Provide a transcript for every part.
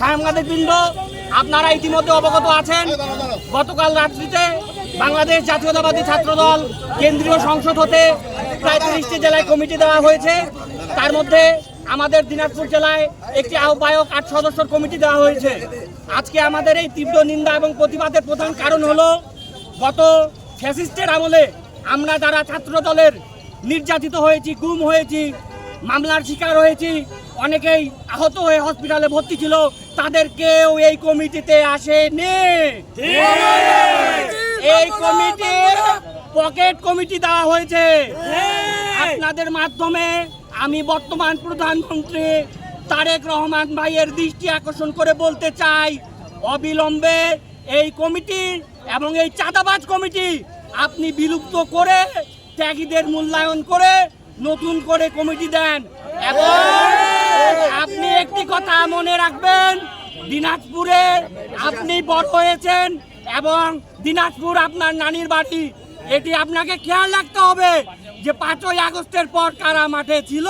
সাংবাদিকবৃন্দ, আপনারা ইতিমধ্যে অবগত আছেন, গতকাল রাত্রিতে বাংলাদেশ জাতীয়তাবাদী ছাত্রদল কেন্দ্রীয় সংসদ হতে প্রায় 30টি জেলায় কমিটি দেওয়া হয়েছে। তার মধ্যে আমাদের দিনাজপুর জেলায় একটি আহ্বায়ক 8 সদস্যের কমিটি দেওয়া হয়েছে। আজকে আমাদের এই তীব্র নিন্দা এবং প্রতিবাদের প্রধান কারণ হলো, গত ফ্যাসিস্টের আমলে আমরা যারা ছাত্র দলের নির্যাতিত হয়েছি, গুম হয়েছি, মামলার শিকার হয়েছি, অনেকেই আহত হয়ে হসপিটালে ভর্তি ছিল, তাদের কেউ এই কমিটিতে আসেনি। এই কমিটি পকেট কমিটি দেওয়া হয়েছে। আপনাদের মাধ্যমে আমি বর্তমান প্রধানমন্ত্রী তারেক রহমান ভাইয়ের দৃষ্টি আকর্ষণ করে বলতে চাই, অবিলম্বে এই কমিটি এবং এই চাঁদাবাজ কমিটি আপনি বিলুপ্ত করে ত্যাগীদের মূল্যায়ন করে নতুন করে কমিটি দেন। এবং আপনি একটি কথা মনে রাখবেন, দিনাজপুরে আপনি বড় হয়েছেন এবং দিনাজপুর আপনার নানির বাড়ি। এটি আপনাকে খেয়াল রাখতে হবে যে 5ই আগস্টের পর কারা মাঠে ছিল,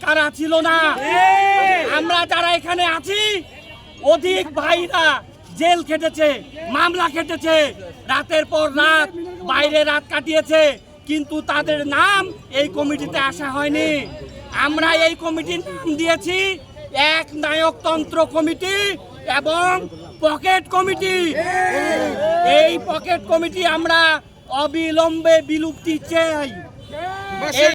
কারা ছিল না। আমরা যারা এখানে আছি, অধিক ভাইরা জেল খেটেছে, মামলা খেটেছে, রাতের পর রাত বাইরে রাত কাটিয়েছে, কিন্তু তাদের নাম এই কমিটিতে আসা হয়নি। আমরা এই কমিটির নাম দিয়েছি এক নায়কতন্ত্র কমিটি এবং পকেট কমিটি। এই পকেট কমিটি আমরা অবিলম্বে বিলুপ্তি চাই।